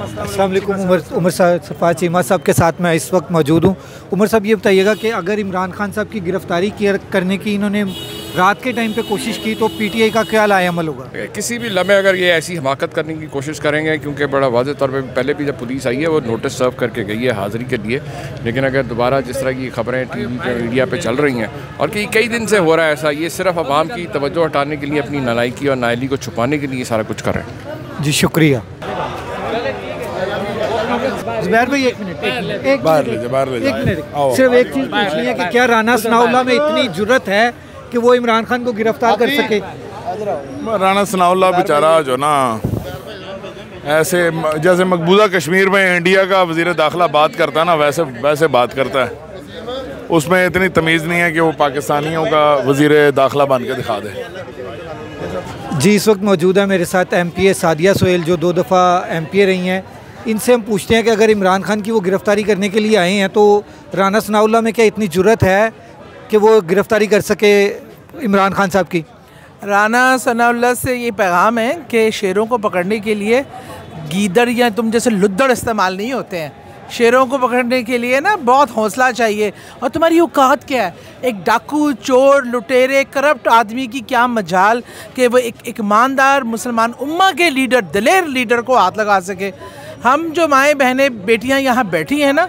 अस्सलाम वालेकुम। उमर सफ़ा चीमा साहब के साथ मैं इस वक्त मौजूद हूँ। उमर साहब ये बताइएगा कि अगर इमरान खान साहब की गिरफ़्तारी करने की इन्होंने रात के टाइम पे कोशिश की तो पीटीआई का क्या लाए अमल होगा? किसी भी लम्हे अगर ये ऐसी हमाकत करने की कोशिश करेंगे, क्योंकि बड़ा वाज़ेह तौर पे पहले भी जब पुलिस आई है वो नोटिस सर्व करके गई है हाज़िरी के लिए, लेकिन अगर दोबारा जिस तरह की खबरें टीवी पे मीडिया पे चल रही हैं और कई दिन से हो रहा है ऐसा, ये सिर्फ अवाम की तवज्जो हटाने के लिए, अपनी नालायकी और नाअहली को छुपाने के लिए सारा कुछ कर रहे हैं। जी शुक्रिया। ज़ुबैर भाई एक मिनट सिर्फ एक चीज़ पूछनी है कि क्या राना सनाउल्लाह में इतनी जुर्रत है कि वो इमरान खान को गिरफ्तार कर सके? राना सनाउल्लाह बेचारा जो ना ऐसे जैसे मकबूजा कश्मीर में इंडिया का वज़ीर दाखिला बात करता है ना, वैसे बात करता है। उसमें इतनी तमीज़ नहीं है कि वो पाकिस्तानियों का वज़ीर दाखिला बन के दिखा दे। जी इस वक्त मौजूद है मेरे साथ MPA सादिया सोहेल, जो 2 दफ़ा MPA रही हैं। इनसे हम पूछते हैं कि अगर इमरान खान की वो गिरफ़्तारी करने के लिए आए हैं तो राना सनाउल्लाह में क्या इतनी जुर्रत है कि वो गिरफ़्तारी कर सके इमरान खान साहब की? राना सनाउल्लाह से ये पैगाम है कि शेरों को पकड़ने के लिए गीदड़ या तुम जैसे लुद्दड़ इस्तेमाल नहीं होते हैं। शेरों को पकड़ने के लिए ना बहुत हौसला चाहिए। और तुम्हारी औकात क्या है? एक डाकू, चोर, लुटेरे, करप्ट आदमी की क्या मजाल कि वो एक ईमानदार मुसलमान उम्मा के लीडर, दिलेर लीडर को हाथ लगा सके। हम जो माएँ बहनें बेटियाँ यहाँ बैठी हैं ना,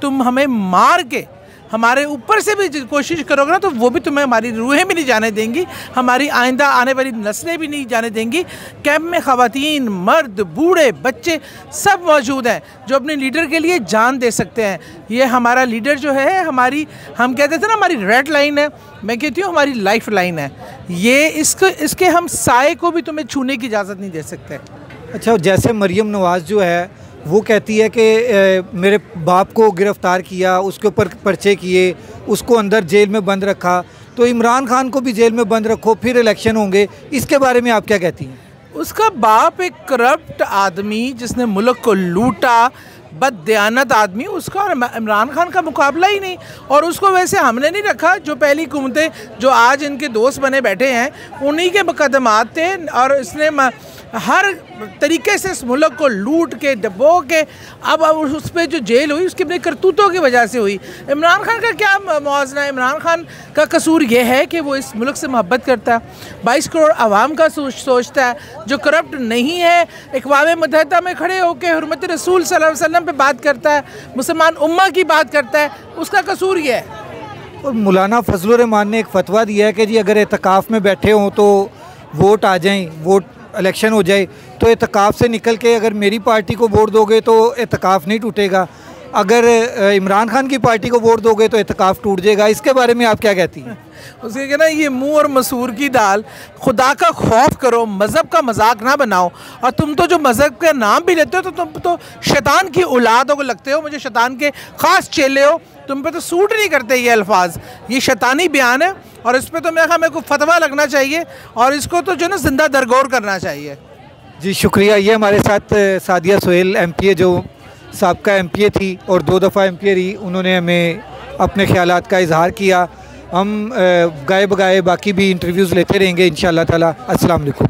तुम हमें मार के हमारे ऊपर से भी कोशिश करोगे ना तो वो भी तुम्हें, हमारी रूहें भी नहीं जाने देंगी, हमारी आइंदा आने वाली नस्लें भी नहीं जाने देंगी। कैंप में ख़वातीन, मर्द, बूढ़े, बच्चे सब मौजूद हैं जो अपने लीडर के लिए जान दे सकते हैं। ये हमारा लीडर जो है, हम कहते थे ना हमारी रेड लाइन है, मैं कहती हूँ हमारी लाइफ लाइन है। ये इसके हम साए को भी तुम्हें छूने की इजाज़त नहीं दे सकते। अच्छा, जैसे मरियम नवाज़ जो है वो कहती है कि मेरे बाप को गिरफ़्तार किया, उसके ऊपर पर्चे किए, उसको अंदर जेल में बंद रखा, तो इमरान खान को भी जेल में बंद रखो फिर इलेक्शन होंगे। इसके बारे में आप क्या कहती हैं? उसका बाप एक करप्ट आदमी जिसने मुल्क को लूटा, बददयानत आदमी, उसका और इमरान खान का मुकाबला ही नहीं। और उसको वैसे हमने नहीं रखा, जो पहली हुकूमतें जो आज इनके दोस्त बने बैठे हैं उन्हीं के मुकदमात थे। और इसने हर तरीके से इस मुल्क को लूट के डबो के अब उस पर जो जेल हुई उसकी अपने करतूतों की वजह से हुई। इमरान खान का क्या मुआवजा है? इमरान खान का कसूर ये है कि वो इस मुल्क से मोहब्बत करता है, 22 करोड़ आवाम का सोचता है, जो करप्ट नहीं है, अक़वाम मुत्तहिदा में खड़े होकर हुर्मत रसूल सल्लल्लाहु अलैहि वसल्लम पे बात करता है, मुसलमान उम्मा की बात करता है, उसका कसूर ये है। और मौलाना फजलुर रहमान ने एक फ़तवा दिया है कि जी अगर एतकाफ़ में बैठे हों तो वोट आ जाएँ, वोट इलेक्शन हो जाए तो एतकाफ़ से निकल के अगर मेरी पार्टी को वोट दोगे तो एतकाफ़ नहीं टूटेगा, अगर इमरान खान की पार्टी को वोट दोगे तो एतकाफ़ टूट जाएगा। इसके बारे में आप क्या कहती हैं? उसके कहना ये मुंह और मसूर की दाल, खुदा का खौफ करो, मज़हब का मजाक ना बनाओ। और तुम तो जो मज़हब का नाम भी लेते हो तो तुम तो शैतान की औलादों को लगते हो, मुझे शैतान के ख़ास चेले हो, तुम पे तो सूट नहीं करते ये अल्फाज। ये शैतानी बयान है और इस पर तो मेरे को फतवा लगना चाहिए और इसको तो जो ना जिंदा दरगोर करना चाहिए। जी शुक्रिया। ये हमारे साथ सादिया सोहेल MPA जो साबका MPA थी और 2 दफ़ा MPA रही, उन्होंने हमें अपने ख्यालात का इजहार किया। हम गाए बगाए बाकी भी इंटरव्यूज़ लेते रहेंगे इंशाअल्लाह ताला। अस्सलाम वालेकुम।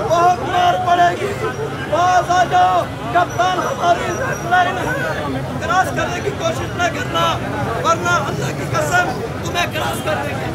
बहुत मार पड़ेगी। बाज आ जाओ, कप्तान हमारी लाइन क्रॉस करने की कोशिश न करना, वरना अल्लाह की कसम तुम्हें क्रॉस कर देंगे।